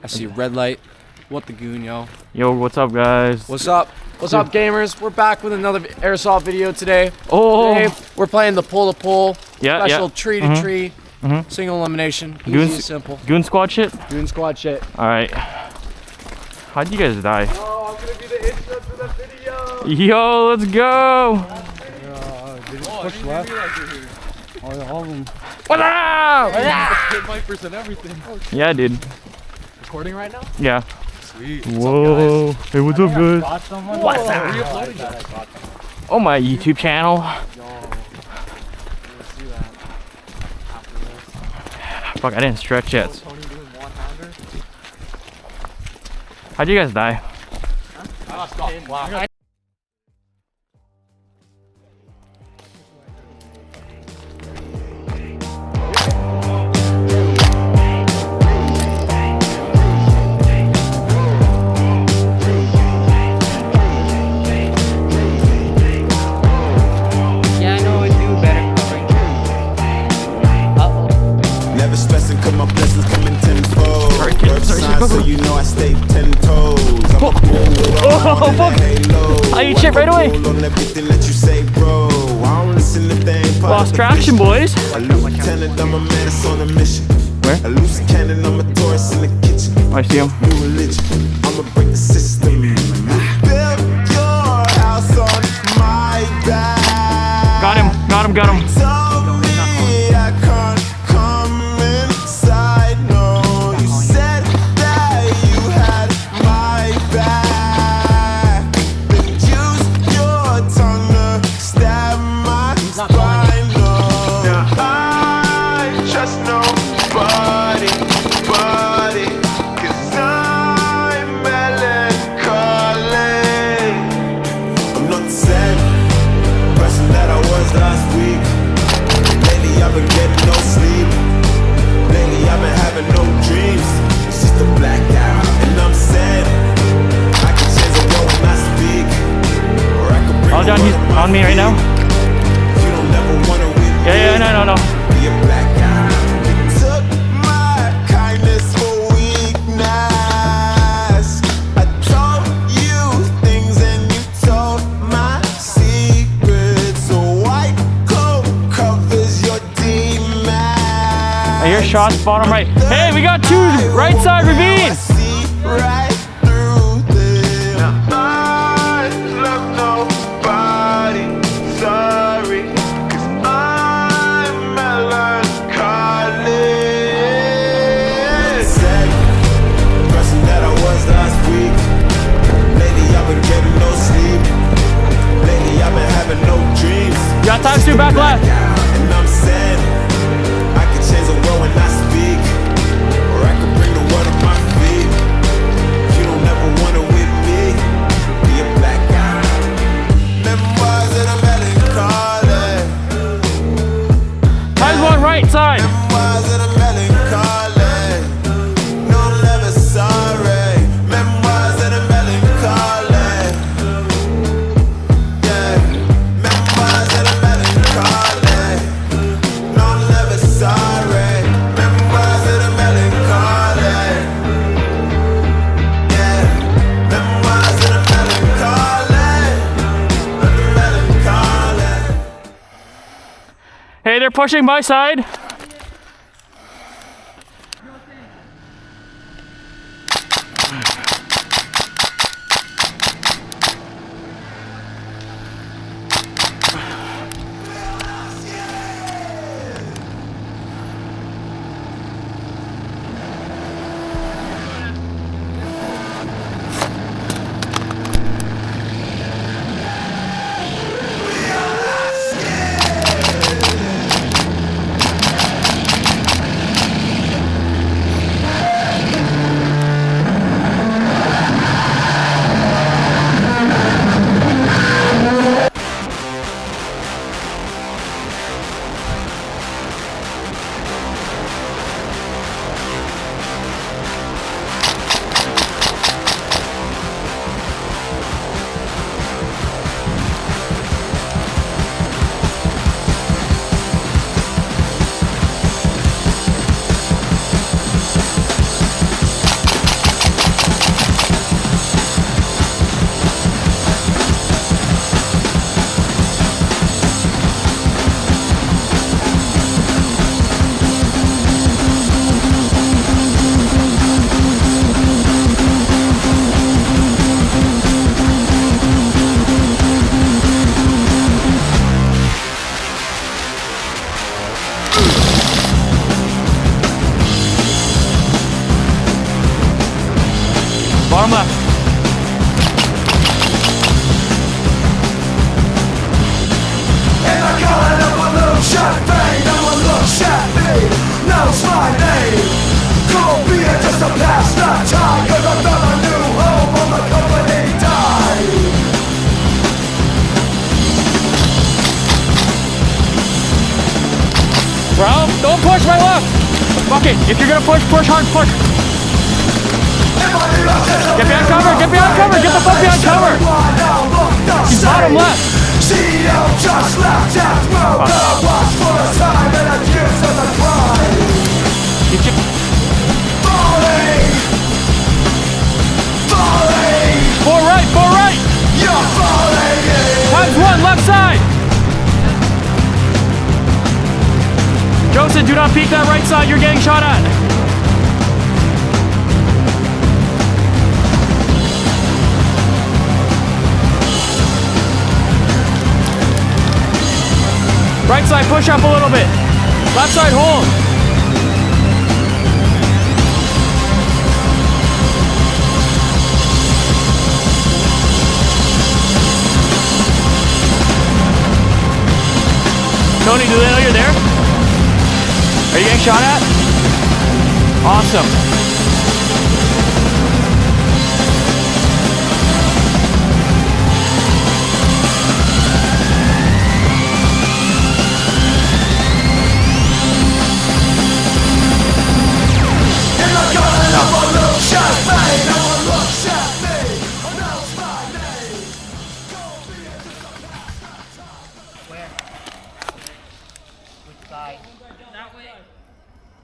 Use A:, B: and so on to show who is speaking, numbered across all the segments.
A: I see red light. What the goon, yo?
B: Yo, what's up, guys?
A: What's up? What's up, gamers? We're back with another Airsoft video today.
B: Oh!
A: Today, we're playing the pull-to-pull.
B: Yeah,
A: special tree-to-tree. Single elimination. Easy and simple.
B: Goon squad shit?
A: Goon squad shit.
B: Alright. How'd you guys die?
A: Oh, I'm gonna be the intro to the video.
B: Yo, let's go!
C: They just push left. All of them.
B: What up?
C: Hit Vipers and everything.
B: Yeah, dude.
C: Recording right now?
B: Yeah.
C: Sweet.
B: Whoa. Hey, what's up, guys?
C: What's up?
B: Oh, my YouTube channel. Fuck, I didn't stretch yet. How'd you guys die?
D: So you know I stay 10 toes.
B: Oh fuck! I eat shit right away. Lost traction, boys. Where? I see him.
D: I'ma break the system. Build your house on my back.
B: Got him. Got him. Got him. John, he's on me right now. Yeah, no.
D: Took my kindness for weakness. I told you things and you told my secrets. So white coat covers your demons.
B: I hear shots bottom right. Hey, we got two right side ravine.
D: Right through them. I love nobody. Sorry, 'cause I'm melancholy. Said the person that I was last week. Lately I've been getting no sleep. Lately I've been having no dreams.
B: You got time to back left.
D: And I'm sad. I can change the world when I speak, or I can bring the world to my feet. You don't ever want it with me. Be a black guy. Memoirs of the melancholy.
B: Time's one right side.
D: Memoirs of the melancholy. No never sorry. Memoirs of the melancholy. Yeah. Memoirs of the melancholy. No never sorry. Memoirs of the melancholy. Yeah. Memoirs of the melancholy. Of the melancholy.
B: Hey, they're pushing my side. Arm left.
D: And I got up a little champagne, now a little champagne, now's my name. Cold beer just to pass the time, cause I found a new home on the company died.
B: Ralph, don't push my left. Fuck it. If you're gonna push, push hard, push. Get behind cover, get behind cover, get the fuck behind cover. He's bottom left.
D: CEO just left at world. I watch for the time and accused of the crime. Falling, falling.
B: Four right, four right.
D: You're falling in.
B: Times one, left side. Joseph, do not peek that right side. You're getting shot at. Right side, push up a little bit. Left side, hold. Tony, do they know you're there? Are you getting shot at? Awesome.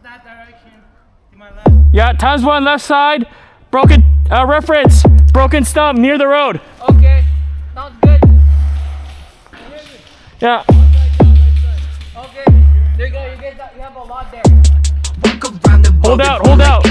E: That direction to my left.
B: Yeah, times one, left side. Broken reference. Broken stump near the road.
E: Okay, sounds good.
B: Yeah.
E: Okay, there you go. You have a lot there.
B: Hold out, hold out.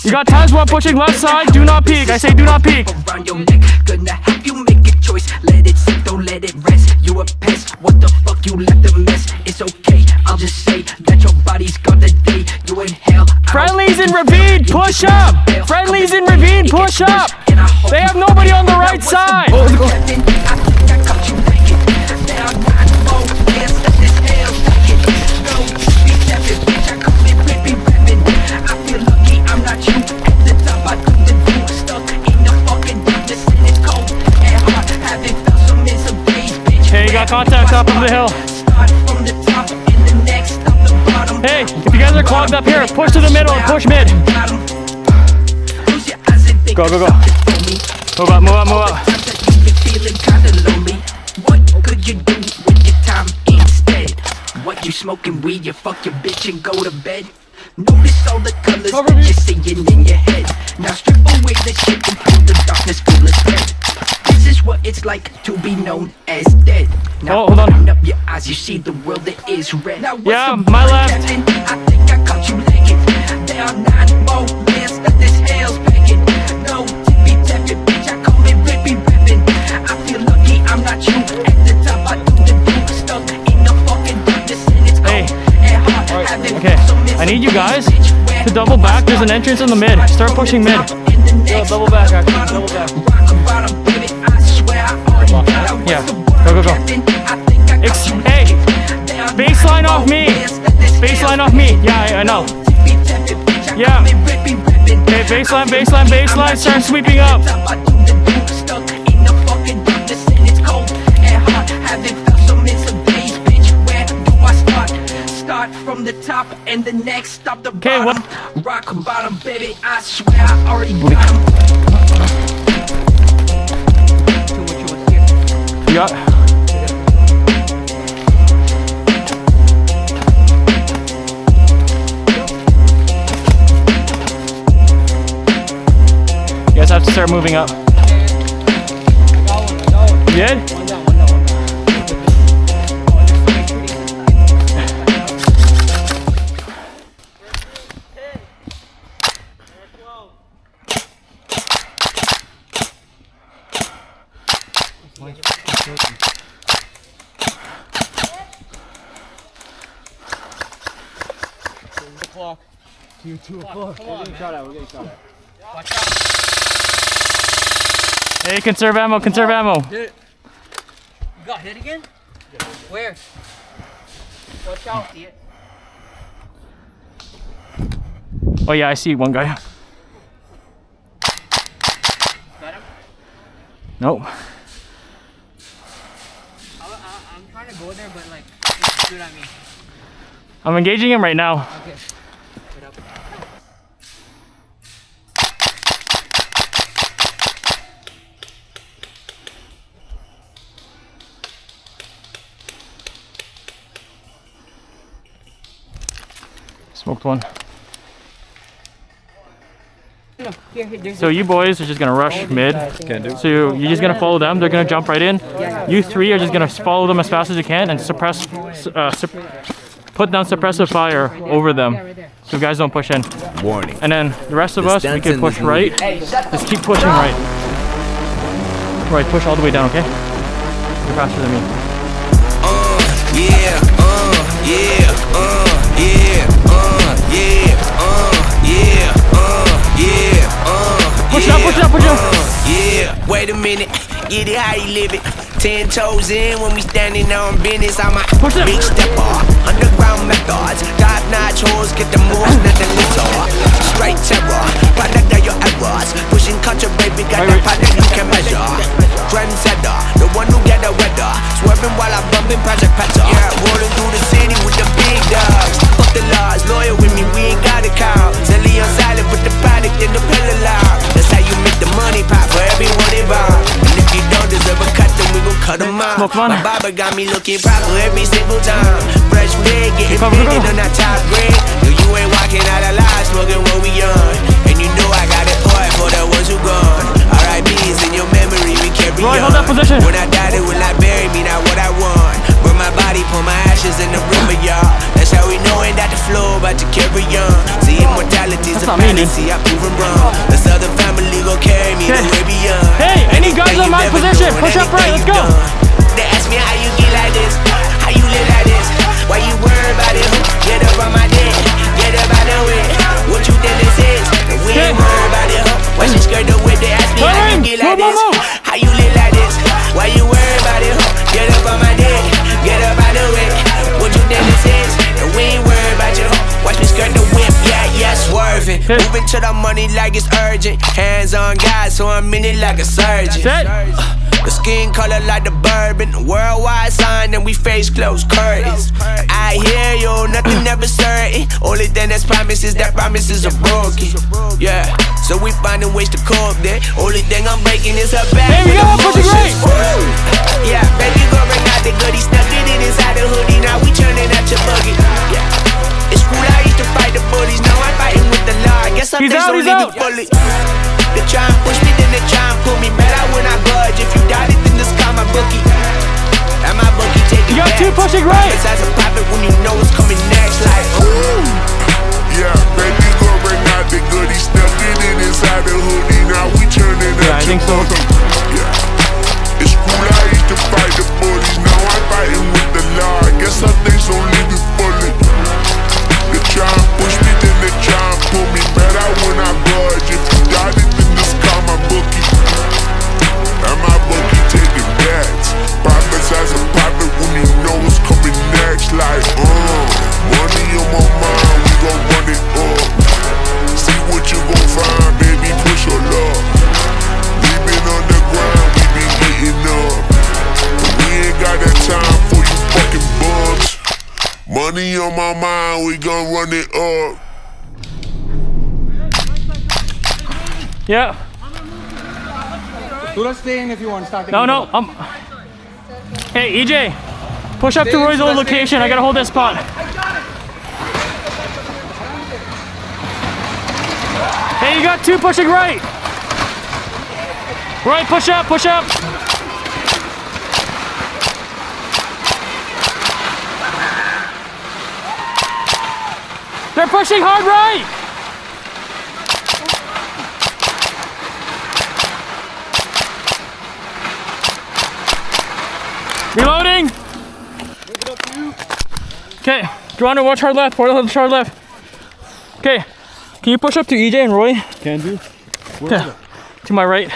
B: You got times one pushing left side. Do not peek. I say do not peek.
F: Around your neck, gonna have you make a choice. Let it sit, don't let it rest. You a pest, what the fuck you left a mess. It's okay, I'll just say that your body's gonna die. You in hell.
B: Friendlies in Ravine, push up. Friendlies in Ravine, push up. They have nobody on the right side. Hey, you got contacts up from the hill. Hey, if you guys are clogged up here, push to the middle and push mid. Go, go, go. Move up, move up, move up.
F: What could you do with your time instead? What, you smoking weed, you fuck your bitch and go to bed? Notice all the colors that you're seeing in your head. Now strip away the shit and feel the darkness feel instead. This is what it's like to be known as dead. Now
B: hold on.
F: open up your eyes, you see the world that is red. Now what's
B: Yeah,
F: the
B: my
F: point,
B: left.
F: Captain? I think I caught you legging. There are 9 more lands that this hell's packing. No tippy tapping, bitch, I call it rippy rapping. I feel lucky I'm not you. At the top I do the do. Stuck in the fucking darkness and it's
B: Hey.
F: cold and hard. Having
B: Okay,
F: so many
B: I need you guys
F: bitch, where
B: to double back. There's an entrance in the mid. Start pushing mid.
F: Yo, double back, actually, double back.
B: Yeah, go, go, go. Hey, baseline off me. Baseline off me. Yeah, I know. Yeah. Hey, baseline, baseline, baseline. Start sweeping up.
F: Start from the top and the next stop the
B: Okay,
F: bottom. Rock bottom, baby. I swear I already got 'em.
B: Yeah. You guys have to start moving up. You did?
C: 2 o'clock.
E: Come on, man.
A: We're getting shot at.
E: Watch out.
B: Hey, conserve ammo, conserve ammo.
E: Hit. You got hit again? Where? Watch out. See it?
B: Oh yeah, I see one guy.
E: Got him?
B: Nope.
E: I'm trying to go there, but like, just shoot at me.
B: I'm engaging him right now.
E: Okay. Wait up.
B: Smoked one.
E: No, here, there's
B: So you boys are just gonna rush mid. So you're just gonna follow them. They're gonna jump right in. You three are just gonna follow them as fast as you can and suppress, put down suppressive fire over them, so guys don't push in.
G: Warning.
B: And then the rest of us, we
G: stunts
B: can
G: in
B: push
G: this
B: right. Just keep pushing right. Right, push all the way down, okay? You're faster than me.
G: Yeah, yeah, yeah,
B: Push it up, push it up, push it up.
G: yeah. Wait a minute, get it how you live it. 10 toes in when we standing on business. I'm a
B: Push it.
G: big stepper, underground methods. Top-notch hoes, get the most, nothing lethal. Straight terror, product of your errors. Pushing culture, baby, got the product you can measure. Trendsetter, the one who get the weather. Swerving while I'm bumping Project Petter. Yeah, rolling through the city with the big dogs. Fuck the laws, loyal with me, we ain't got a cow. Silly on silent, put the product in the pillar loud. That's how you make the money pop for everyone involved. And if you don't deserve a cut, then we gon' cut them out.
B: Smoke one.
G: My barber got me looking proper every single time. Fresh pig, getting fitted on that top grade. No, you ain't walking out alive, smoking what we on. And you know I got it poured for the ones who gone. R.I.P.'s in your memory, we carry
B: Roy,
G: on.
B: hold that position.
G: When I die, they will not bury me, not what I want. Burn my body, pour my ashes in the river, y'all. That's how we knowin' that the flow about to carry on. See, immortality's
B: That's
G: a
B: not me, dude.
G: fantasy, I proven wrong. The southern family gon' carry me the
B: Okay.
G: way beyond.
B: Hey, any guys on my
G: Anything you
B: position,
G: ever
B: push
G: doing,
B: up right, let's
G: anything
B: go.
G: you done. They ask me how you get like this, how you live like this. Why you worry about it? Get up on my dick, get up out the way. What you think this is? And we ain't worry about it, huh? Why she skirt the whip? They ask me how you get like this, how you live like this. Why you worry about it? Huh? Get up on my dick, get up out the way. What you think this is? And we ain't worry about you, huh? Watch me skirt the whip, yeah, swerving. Moving to the money like it's urgent. Hands on God, so I'm in it like a surgeon.
B: Set.
G: The skin color like the bourbon, worldwide sign, and we face closed curtains. I hear you, nothing ever certain. Only thing that's promised is that promises are broken. Yeah, so we finding ways to cope there. Only thing I'm breaking is her back.
B: There we
G: with
B: go, push it
G: emotions.
B: right.
G: Yeah, baby girl, bring out the goodie, stuck it in inside the hoodie. Now we turning out your buggy. Yeah, it's cool. I used to fight the bullies, now I'm fighting with the law. I guess some
B: He's
G: things
B: out,
G: don't
B: he's
G: leave
B: out.
G: you fully. They try and push me, then they try and pull me. Better when I budge. If you doubt it, then just call my bookie. And my bookie take it
B: You got
G: back.
B: two pushing right.
G: Besides a profit when you know what's coming next. Like, ooh.
H: Yeah, baby girl, bring out the goodie, stuck it in inside the hoodie. Now we turning
B: Yeah, I
H: up
B: think so.
H: Yeah, it's cool. I used to fight the bullies, now I'm fighting with the law. I guess some things don't leave you fully. They try and push me, then they try and pull me. Better when I budge. If you doubt it, then just call my bookie. And my bookie taking bets. Profits as a profit when you know what's coming next. Like, money on my mind, we gon' run it up. See what you gon' find, baby, push your luck. We been on the ground, we been getting up. We ain't got that time for you fucking bugs. Money on my mind, we gon' run it up.
B: Yeah.
C: Do not stay in if you want to start.
B: No. Hey, EJ, push up to Roy's old location. I gotta hold that spot. Hey, you got two pushing right. Roy, push up, push up. They're pushing hard right. Reloading. Okay, do you want to watch hard left? Hard left. Okay, Can you push up to EJ and Roy?
C: Can do.
B: Yeah. To my right.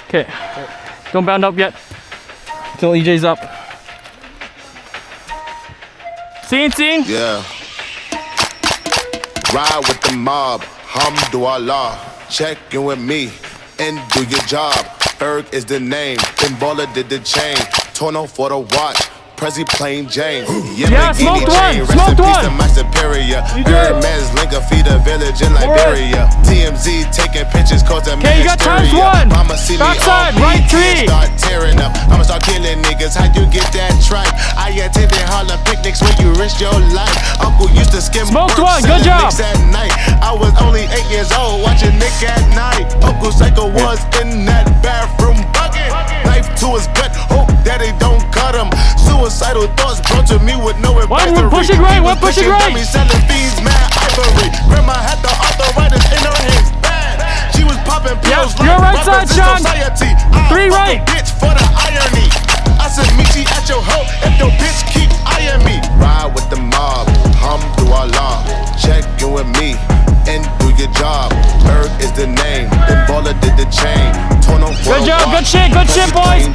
B: Okay. Don't bound up yet. Until EJ's up. Scene.
H: Yeah. Ride with the mob, Hamdulillah. Check in with me and do your job. Berg is the name, then Baller did the chain. Torno for the watch, Prezi plain Jane.
B: Yeah, smoked one, smoked one.
H: To my superior. Hermes link a feed a village in Liberia. TMZ taking pictures, cause I'm
B: okay, you got times one. Backside, right tree.
H: Start tearing up. I'ma start killing niggas. How you get that tripe? I attended Harlem picnics where you risk your life. Uncle used to skim
B: smoked
H: work,
B: one, good job.
H: At night. I was only 8 years old watching Nick at night. Uncle Psycho was in that bathroom bucket. Knife to his gut, hope that they don't cut him. Suicidal thoughts brought to me with no advisory.
B: One pushing right, one pushing right.
H: Dummies selling fiends, mad ivory. Grandma had the arthritis in her hands, bad. She was popping pills
B: your right side, Sean.
H: Society.
B: 3 right.
H: Bitch for the irony. I said meet you at your hoe if your bitch keep eyeing me. Ride with the mob, Hamdulillah. Check in with me and do your job. Berg is the name, then Baller did the chain. Torno for
B: good job, good shit, boys.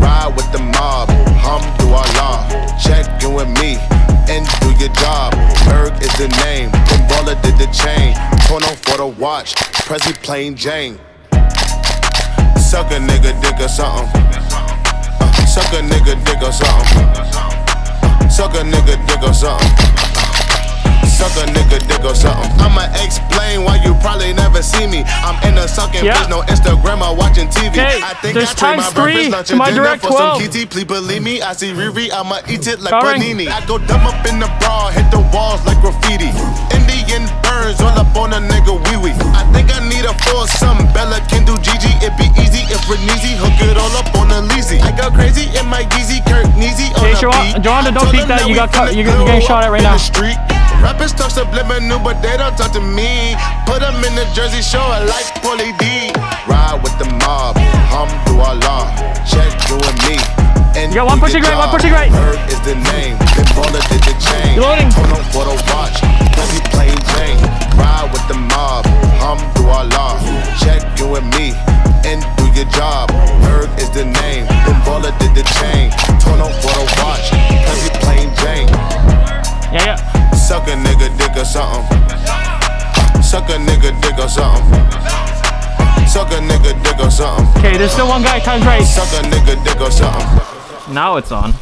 H: Ride with the mob, Hamdulillah. Check in with me and do your job. Berg is the name, then Baller did the chain. Torno for the watch, Prezi plain Jane. Suck a nigga dick or something. Suck a nigga dick or something. Suck a nigga dick or something. Suck a nigga dick or something. I'ma explain why you probably never see me. I'm in a sucking bitch, no Instagram or watching TV.
B: Okay,
H: I think
B: there's
H: I trade my
B: times
H: breakfast,
B: 3
H: lunch,
B: to
H: and
B: my
H: dinner
B: direct
H: for
B: 12.
H: some KT. Please believe me, I see Riri, I'ma eat it like
B: Covering.
H: panini. I go dumb up in the bra, hit the walls like graffiti. Indian birds all up on a nigga wee wee. I think I need a foursome. Bella can do Gigi, it be easy if Renezi hook it all up on a leasy. I go crazy in my Yeezy, Kirk Neezy on
B: Okay,
H: a beat.
B: Joanna, don't peek that. You got cut. You're getting shot at right now.
H: Rappers talk subliminal, but they don't talk to me. Put them in the Jersey Shore like Paulie D. Ride with the mob, Hamdulillah. Check you and me. And
B: you got one pushing right, one pushing right.
H: Berg is the name, then Baller did the chain.
B: Loading.
H: Torno for the watch, Prezi plain Jane. Ride with the mob, Hamdulillah. Check you and me, and do your job. Berg is the name, then Baller did the chain. Torno for the watch, Prezi plain Jane.
B: Yeah.
H: Suck a nigga dick or something. Suck a nigga dick or something. Suck a nigga dick or something.
B: Okay, there's still one guy times right.
H: Suck a nigga dick or something.
B: Now it's on.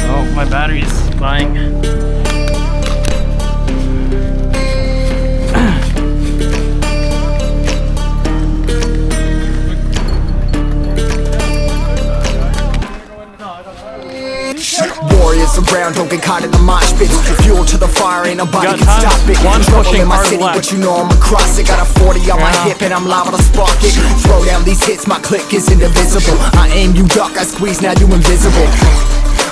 B: Oh, my battery's dying.
I: Warriors around, don't get caught in the mosh pit. Fuel to the fire, ain't nobody can stop it.
B: One
I: Trouble
B: pushing
I: in my
B: hard
I: city,
B: left.
I: but you know I'm across it. Got a 40 on my hip and I'm liable to spark it. Throw down these hits, my click is indivisible. I aim, you duck, I squeeze, now you invisible.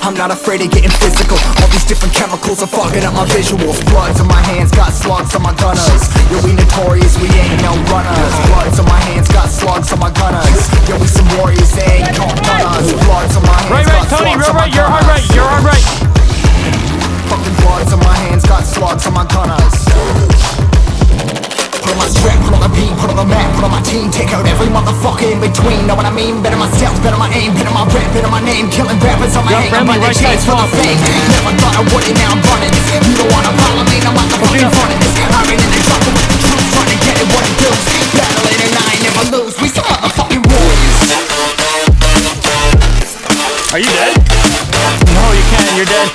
I: I'm not afraid of getting physical. All these different chemicals are fogging up my visuals. Bloods on my hands, got slugs on my gunners. Yo, we notorious, we ain't no runners. Bloods on my hands, got slugs on my gunners. Yo, we some warriors, they ain't no runners. Bloods on my hands,
B: Right,
I: got
B: Tony,
I: slugs
B: real
I: on my
B: right, you're hard
I: gunners.
B: right, you're hard right.
I: Fucking bloods on my hands, got slugs on my gunners. Put on my strap, put on the beat, put on the map, put on my team. Take out every motherfucker in between. Know what I mean? Better my stealth, better my aim, better my rap, better my name. Killing rappers on my hang, I'm running chains for the fame. Never thought I would it, now I'm running. You don't wanna follow me, I'm out the fucking front of this. I've been in the trouble with the truth, trying to get it what it does. Battling and I ain't never lose, we some motherfucking warriors.
B: Are you dead? No, you can't, you're dead.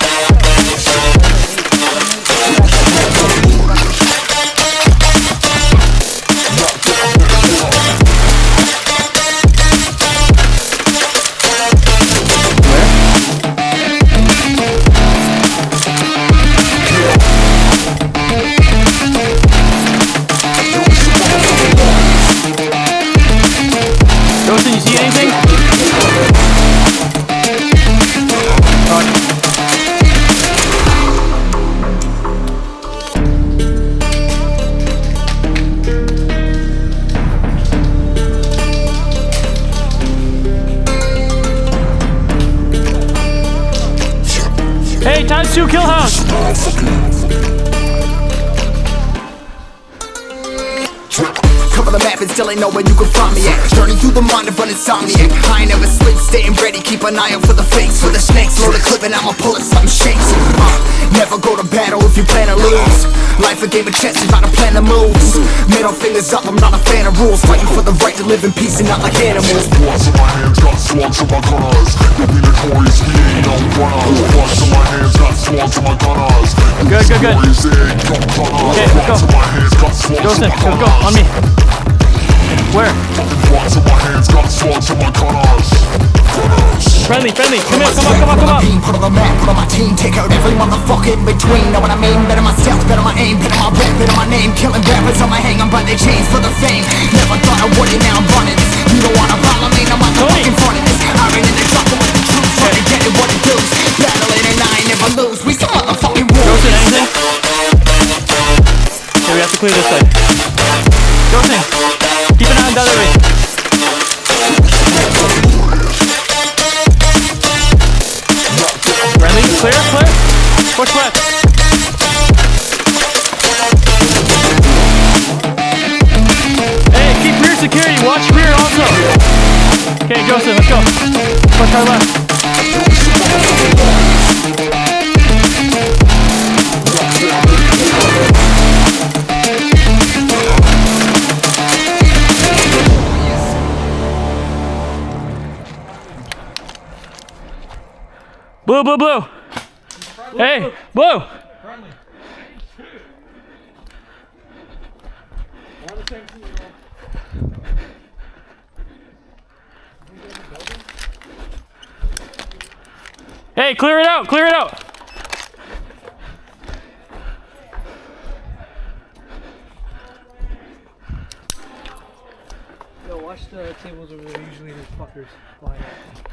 B: Dawson, you see anything? Hey, times 2 kill house.
I: Cover the map and still ain't know where you can find me at. Journey through the mind of an insomniac. I ain't never sleep, staying ready, keep an eye out for the fakes. For the snakes, load a clip and I'ma pull it, something shakes. Never go to battle if you plan to lose. Life a game of chess, you gotta plan the moves. Middle fingers up, I'm not a fan of rules. Fighting for the right to live in peace and not like animals.
H: Bloods in my hands, got slugs in my gunners. You'll be notorious, we ain't no runners. Bloods in my hands, got slugs in my gunners.
B: Good, good, good. Okay, let's go. Joseph, let's go, on me. Where?
H: Bloods in my hands, got slugs in my gunners.
B: Friendly, friendly, come on, come on, come on, come on.
I: Put on the map, put on my team, take out every motherfucker in between. Know what I mean? Better myself, better my aim, better my rap, better my name. Killing rappers on my hang, I'm by their chains for the fame. Never thought I would it, now I'm running this. You don't wanna follow me, no motherfucking front of this. I ran in the trouble with the truth, trying to get it what it does. Battling and I ain't never lose, we some motherfucking war.
B: Joseph, anything? Okay, we have to clear this side. Joseph, keep an eye on the other way. Friendly, clear, clear. Push left. Hey, keep rear security. Watch rear also. Okay, Joseph, let's go. Push our left. Blue, blue, blue. Hey, blue. Hey, clear it out, clear it out.
C: Yo, watch the tables over there. Usually there's fuckers flying out.